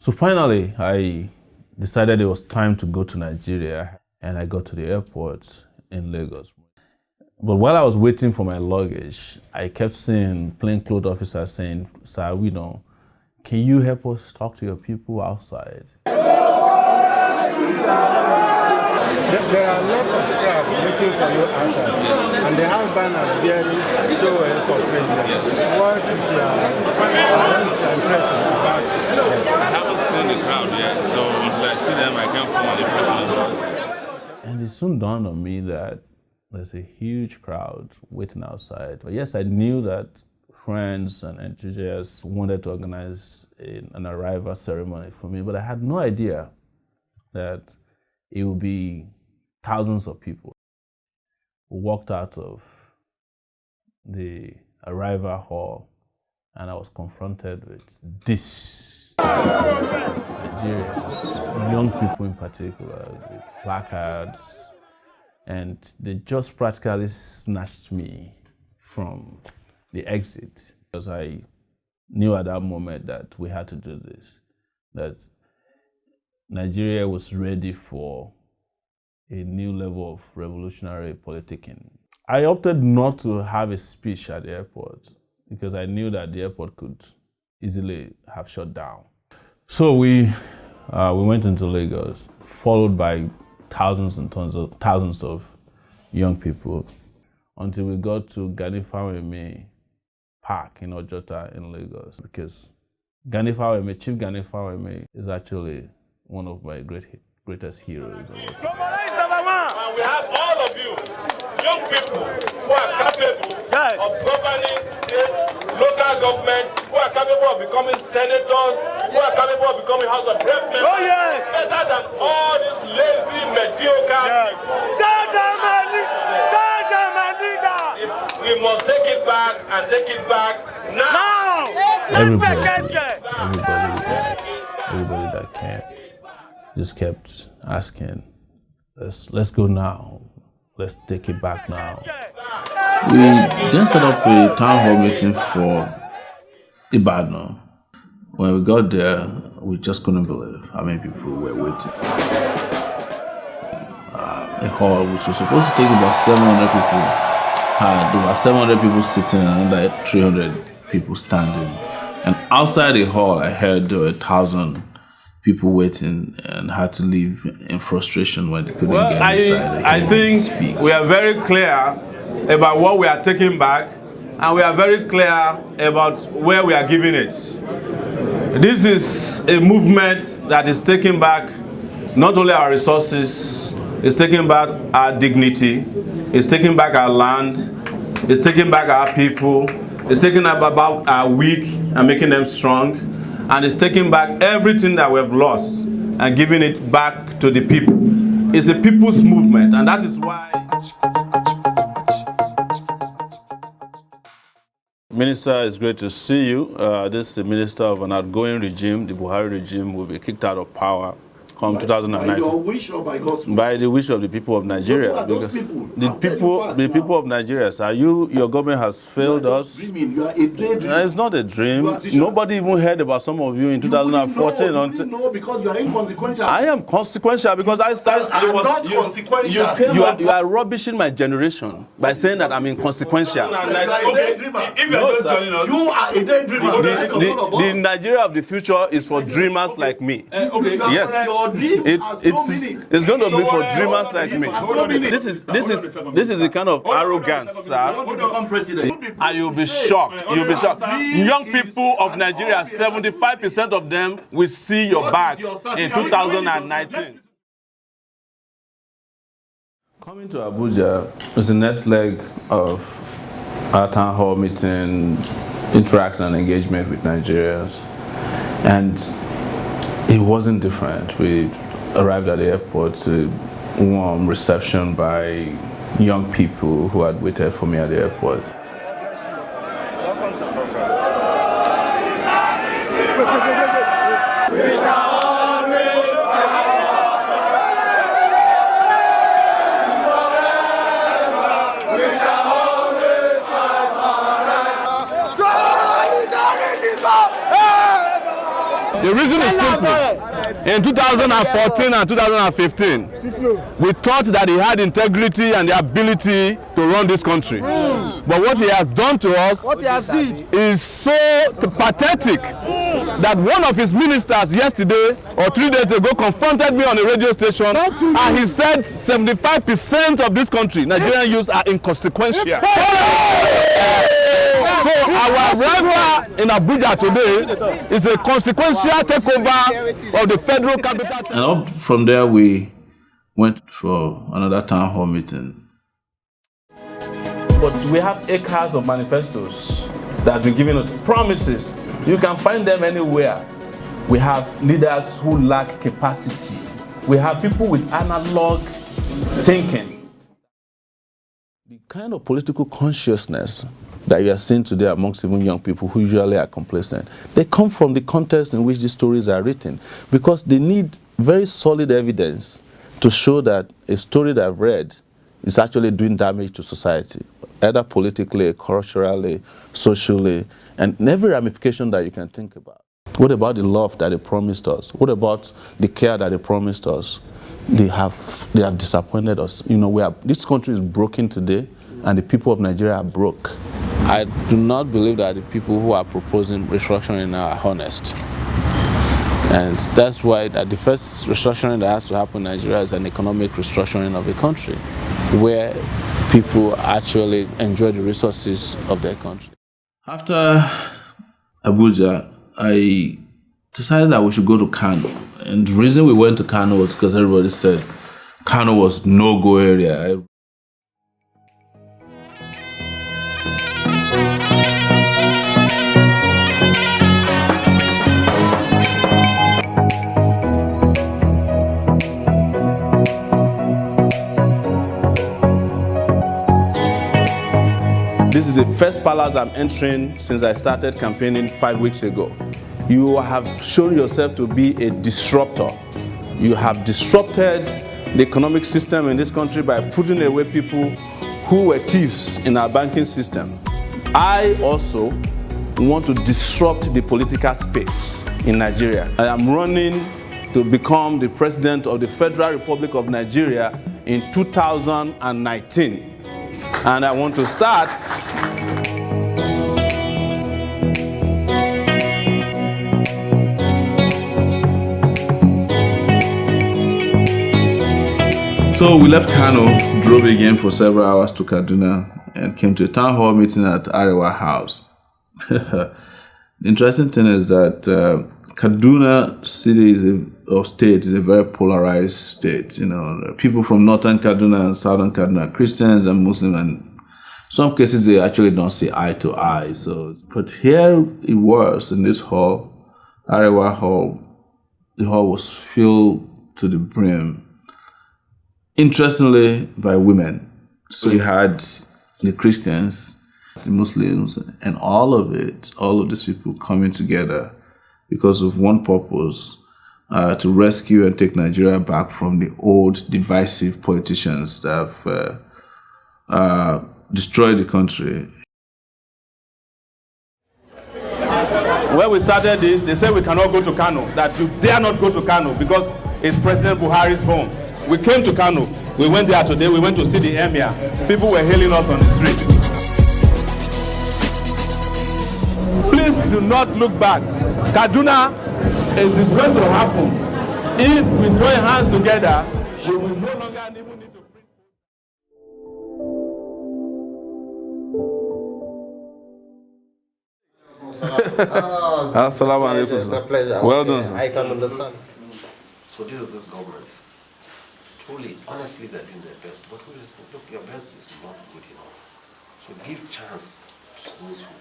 So finally, I decided it was time to go to Nigeria, and I got to the airport in Lagos. But while I was waiting for my luggage, I kept seeing plainclothes officers saying, "Sir, can you help us talk to your people outside?" There are lots of crowd waiting for you outside, and they have banners bearing Sowore for president. What is your impression about them? I haven't seen the crowd yet, so until I see them, I can't form an impression as well. And it soon dawned on me that there's a huge crowd waiting outside. But yes, I knew that friends and enthusiasts wanted to organize an arrival ceremony for me, but I had no idea that it would be thousands of people. We walked out of the arrival hall, and I was confronted with this. Nigerians, young people in particular, with placards, and they just practically snatched me from the exit, because I knew at that moment that we had to do this, that Nigeria was ready for a new level of revolutionary politicking. I opted not to have a speech at the airport because I knew that the airport could easily have shut down. So we went into Lagos, followed by thousands of young people, until we got to Gani Fawemi Park in Ojota in Lagos, because Chief Gani Fawemi is actually one of my greatest heroes. And we have all of you, young people, who are capable of governing states, local government, who are capable of becoming senators, who are capable of becoming House of Rep members, better than all these lazy, mediocre people. We must take it back and take it back now. Everybody that can just kept asking, let's go now. Let's take it back now. We then set up a town hall meeting for Ibadan. When we got there, we just couldn't believe how many people were waiting. The hall, which was supposed to take about 700 people, had over 700 people sitting and another 300 people standing. And outside the hall, I heard there were 1,000 people waiting and had to leave in frustration when they couldn't get inside. I think we are very clear about what we are taking back, and we are very clear about where we are giving it. This is a movement that is taking back not only our resources, it's taking back our dignity, it's taking back our land, it's taking back our people, it's taking back about our weak and making them strong, and it's taking back everything that we've lost and giving it back to the people. It's a people's movement, and that is why. Minister, it's great to see you. This is the minister of an outgoing regime. The Buhari regime will be kicked out of power come 2019. By your wish or by God's wish? By the wish of the people of Nigeria. So who are those people? The people of Nigeria. So your government has failed us. Dreaming. You are a daydreamer. It's not a dream. Nobody even heard about some of you in 2014. No, because you are inconsequential. I am consequential because I not consequential. You are rubbishing my generation by saying that I'm inconsequential. You are a daydreamer. You are a daydreamer. The Nigeria of the future is for dreamers like me. Yes. It's going to be for dreamers like me. This is the kind of arrogance, sir. And you'll be shocked. You'll be shocked. Young people of Nigeria, 75% of them will see your back in 2019. Coming to Abuja is the next leg of our town hall meeting, interaction and engagement with Nigerians. And it wasn't different. We arrived at the airport to warm reception by young people who had waited for me at the airport. Welcome to Abuja. The reason is simple. In 2014 and 2015, we thought that he had integrity and the ability to run this country. But what he has done to us is so pathetic that one of his ministers yesterday or 3 days ago confronted me on a radio station and he said 75% of this country, Nigerian youths, are inconsequential. So our arrival in Abuja today is a consequential takeover of the federal capital. And up from there, we went for another town hall meeting. But we have acres of manifestos that have been giving us promises. You can find them anywhere. We have leaders who lack capacity. We have people with analog thinking. The kind of political consciousness that you are seeing today amongst even young people who usually are complacent, they come from the context in which these stories are written, because they need very solid evidence to show that a story that I've read is actually doing damage to society, either politically, culturally, socially, and in every ramification that you can think about. What about the love that they promised us? What about the care that they promised us? They have disappointed us. You know, this country is broken today, and the people of Nigeria are broke. I do not believe that the people who are proposing restructuring are honest. And that's why the first restructuring that has to happen in Nigeria is an economic restructuring of the country, where people actually enjoy the resources of their country. After Abuja, I decided that we should go to Kano. And the reason we went to Kano was because everybody said Kano was no-go area. This is the first palace I'm entering since I started campaigning 5 weeks ago. You have shown yourself to be a disruptor. You have disrupted the economic system in this country by putting away people who were thieves in our banking system. I also want to disrupt the political space in Nigeria. I am running to become the president of the Federal Republic of Nigeria in 2019. And I want to start So we left Kano, drove again for several hours to Kaduna, and came to a town hall meeting at Arewa House. The interesting thing is that Kaduna city or state is a very polarized state. You know, people from northern Kaduna and southern Kaduna are Christians and Muslims, and in some cases they actually don't see eye to eye. So, but here it was in this hall, Arewa Hall. The hall was filled to the brim, interestingly, by women. So you had the Christians, the Muslims, and all of these people coming together because of one purpose, to rescue and take Nigeria back from the old divisive politicians that have destroyed the country. When we started this, they said we cannot go to Kano, that you dare not go to Kano because it's President Buhari's home. We came to Kano. We went there today. We went to see the emir. People were hailing us on the street. Please do not look back. Kaduna, it is going to happen. If we join hands together, we will no longer even need to print. Assalamu alaikum. It's a pleasure. Well done, sir. I can understand. So this is this government. Truly, honestly, they're doing their best. But who is, look, your best is not good enough. So give chance to those who can.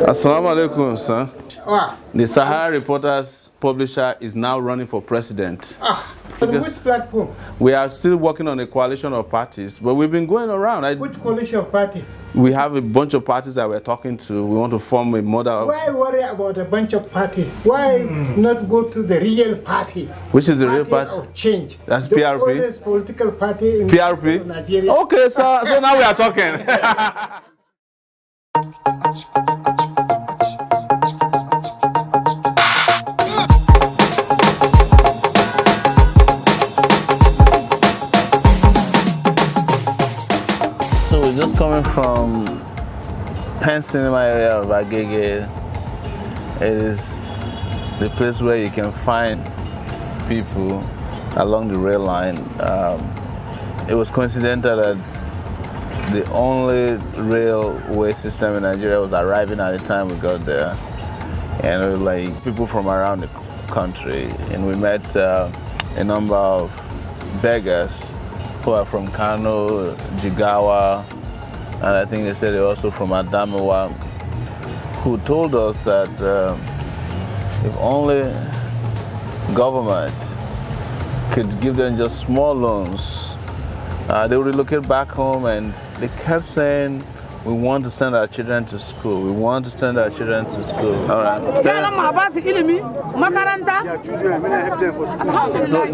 Assalamu alaikum, sir. The Sahara Reporters publisher is now running for president. On which platform? We are still working on a coalition of parties, but we've been going around. Which coalition of parties? We have a bunch of parties that we're talking to. We want to form a model. Why worry about a bunch of parties? Why not go to the real party? Which is the real party? Of change. That's the PRP? oldest political party in PRP? Nigeria. Okay, so now we are talking. So we're just coming from Penn Cinema area of Agege. It is the place where you can find people along the rail line. It was coincidental that the only railway system in Nigeria was arriving at the time we got there. And it was like people from around the country. And we met a number of beggars who are from Kano, Jigawa, and I think they said they're also from Adamawa, who told us that if only government could give them just small loans, they would relocate back home. And they kept saying, we want to send our children to school. We want to send our children to school. All right.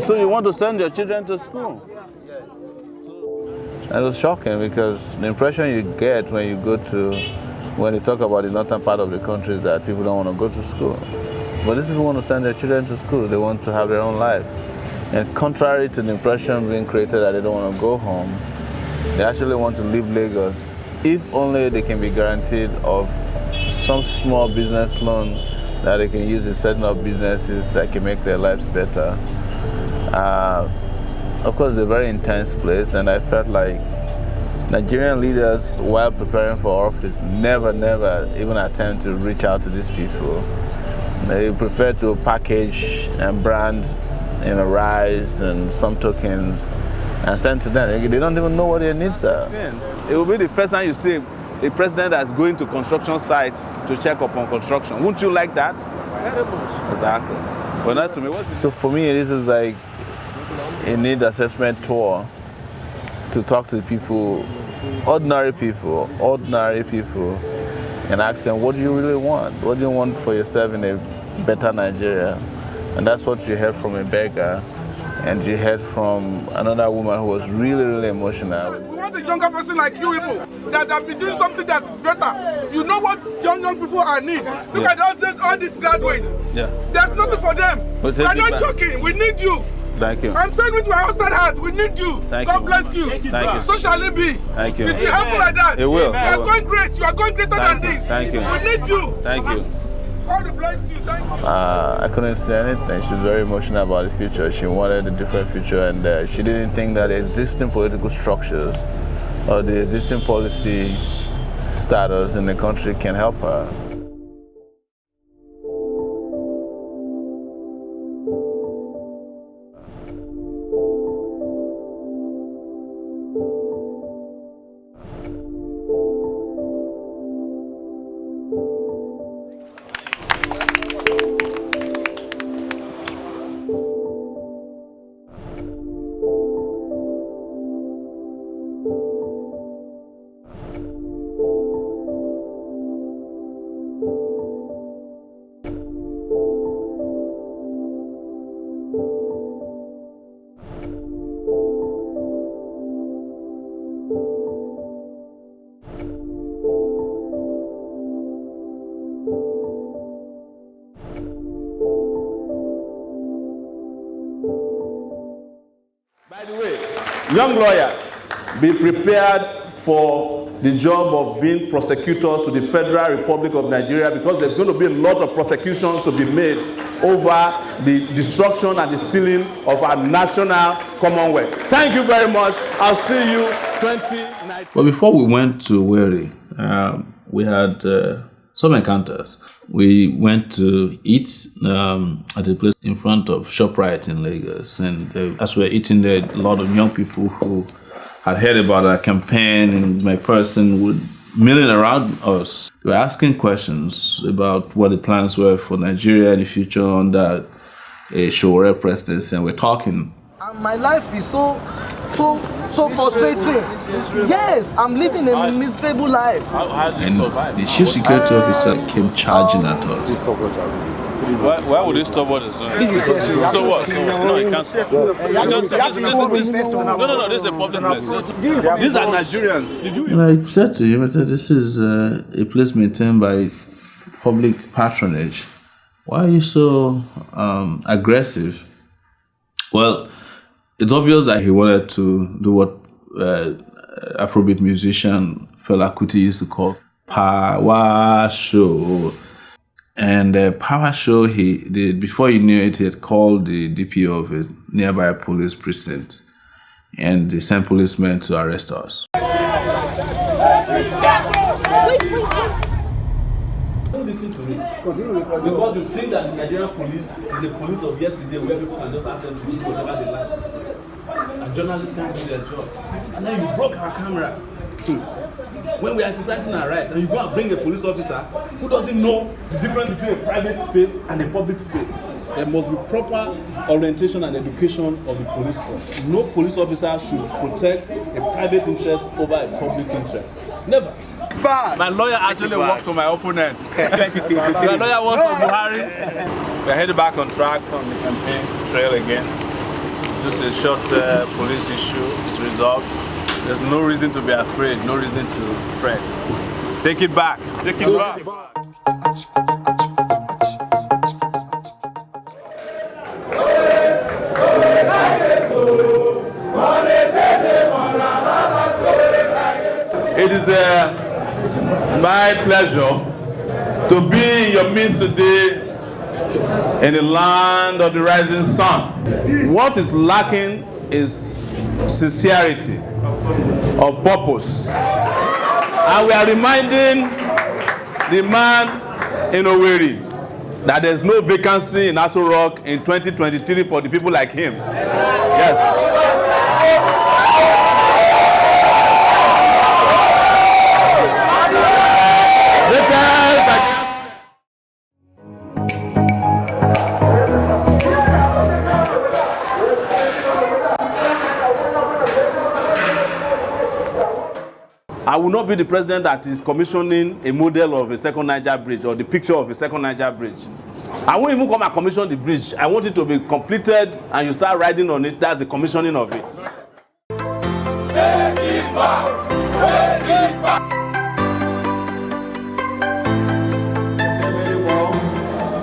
So you want to send your children to school? And it was shocking because the impression you get when they talk about the northern part of the country is that people don't want to go to school. But these people want to send their children to school. They want to have their own life. And contrary to the impression being created that they don't want to go home, they actually want to leave Lagos. If only they can be guaranteed of some small business loan that they can use in setting up businesses that can make their lives better. Of course, it's a very intense place, and I felt like Nigerian leaders, while preparing for office, never even attempt to reach out to these people. They prefer to package and brand rice and some tokens and send to them. They don't even know what their needs are. It will be the first time you see a president that's going to construction sites to check upon construction. Wouldn't you like that? Exactly. Well, that's to me. So for me, this is like a need assessment tour to talk to people, ordinary people, and ask them, what do you really want? What do you want for yourself in a better Nigeria? And that's what you heard from a beggar, and you heard from another woman who was really emotional. We want a younger person like you people that have been doing something that's better. You know what young people are need. Look at all these graduates. Yeah. There's nothing for them. We're not joking. We need you. Thank you. I'm saying with my outside heart, we need you. God bless you. Thank you. So shall it be. Thank you. It will happen like that. It will. You are going great. You are going greater than this. Thank you. We need you. Thank you. God bless you. Thank you. I couldn't say anything. She was very emotional about the future. She wanted a different future, and she didn't think that the existing political structures or the existing policy status in the country can help her. By the way, young lawyers, be prepared for the job of being prosecutors to the Federal Republic of Nigeria, because there's going to be a lot of prosecutions to be made over the destruction and the stealing of our national commonwealth. Thank you very much. I'll see you 2019. But before we went to Owerri, we had some encounters. We went to eat at a place in front of ShopRite in Lagos, and as we were eating there, a lot of young people who had heard about our campaign and my person would milling around us. They were asking questions about what the plans were for Nigeria in the future under a Sowore presidency, and we're talking. And my life is so frustrating. Yes, I'm living a miserable life. How do you survive? The chief security officer came charging at us. Why would they stop what is doing? So what? No, you can't stop. No, this is a public place. These are Nigerians. And I said to him, I said, this is a place maintained by public patronage. Why are you so aggressive? Well, it's obvious that he wanted to do what Afrobeat musician Fela Kuti used to call power show. And power show, before he knew it, he had called the DPO of a nearby police precinct, and they sent policemen to arrest us. Don't listen to me. Because you think that the Nigerian police is the police of yesterday where people can just ask them to do whatever they like. And journalists can't do their job. And then you broke our camera. When we are exercising our right, and you go and bring a police officer who doesn't know the difference between a private space and a public space. There must be proper orientation and education of the police force. No police officer should protect a private interest over a public interest. Never. My lawyer actually works for my opponent. My lawyer works for Buhari. We're headed back on track on the campaign trail again. It's just a short police issue. It's resolved. There's no reason to be afraid, no reason to fret. Take it back. Take it back. It is my pleasure to be in your midst today in the land of the rising sun. What is lacking is sincerity of purpose. And we are reminding the man in Owerri that there's no vacancy in Aso Rock in 2023 for the people like him. Yes. I will not be the president that is commissioning a model of a second Niger bridge or the picture of a second Niger bridge. I won't even come and commission the bridge. I want it to be completed and you start riding on it. That's the commissioning of it. Take it back. Take it back.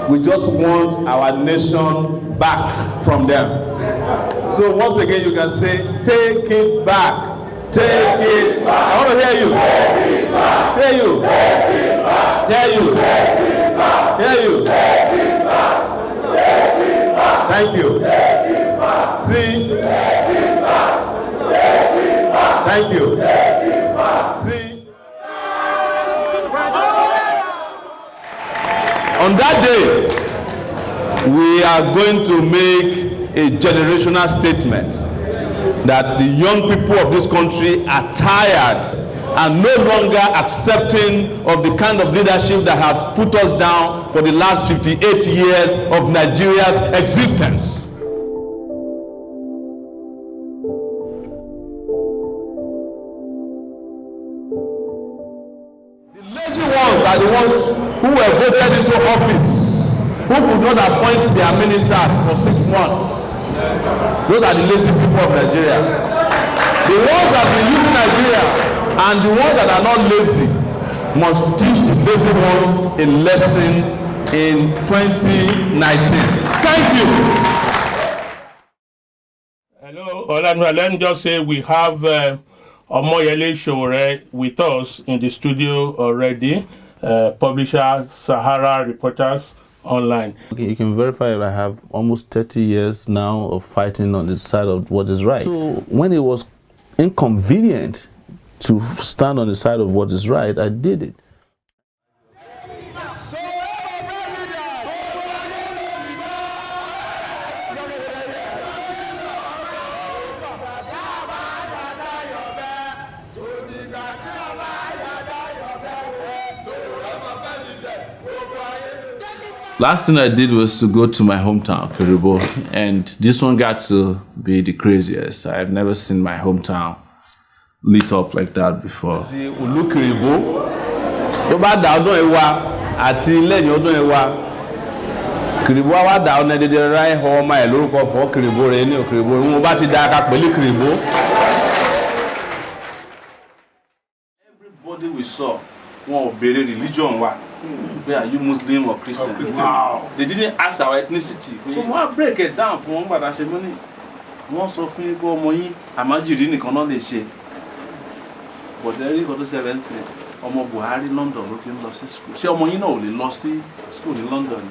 We just want our nation back from them. So once again you can say, take it back. Take it back. I want to hear you. Take it back. Hear you. Take it back. Hear you. Take it back. Hear you. Take it back. Take it back. Thank you. Take it back. See. Take it back. Take it back. Thank you. Take it back. See. On that day, we are going to make a generational statement that the young people of this country are tired and no longer accepting of the kind of leadership that has put us down for the last 58 years of Nigeria's existence. The lazy ones are the ones who were voted into office, who could not appoint their ministers for 6 months. Those are the lazy people of Nigeria. The ones that are using Nigeria and the ones that are not lazy must teach the lazy ones a lesson in 2019. Thank you. Hello, let me just say we have Omoyele Sowore with us in the studio already, publisher Sahara Reporters Online. Okay, you can verify that I have almost 30 years now of fighting on the side of what is right. So when it was inconvenient to stand on the side of what is right, I did it. Last thing I did was to go to my hometown, Kiribo, and this one got to be the craziest. I've never seen my hometown lit up like that before. Ulu Kiribo, tó bá dà ọdún ẹwà àti lẹ́yìn ọdún ẹwà. Kiribo wa dà ọ̀nà dédé ráì họ ọmọ ẹ̀ lórúkọ fọ́ Kiribo rẹ̀ ní Kiribo. Wọ́n bá ti dá aka pẹ̀lú Kiribo. Everybody we saw, wọn ò béèrè religion wa. Where are you, Muslim or Christian? Wow. They didn't ask our ethnicity. So wọ́n break it down fún wọn gbàdá ṣe mọ́ ní. Wọ́n sọ fún yín pé ọmọ yín àmájìrí nìkan náà lè ṣe. But ẹ̀rí kan tó ṣẹlẹ̀ ń sìn ọmọ Buhari London ló ti ń lọ sí school. Ṣé ọmọ yín náà ò lè lọ sí school ní London?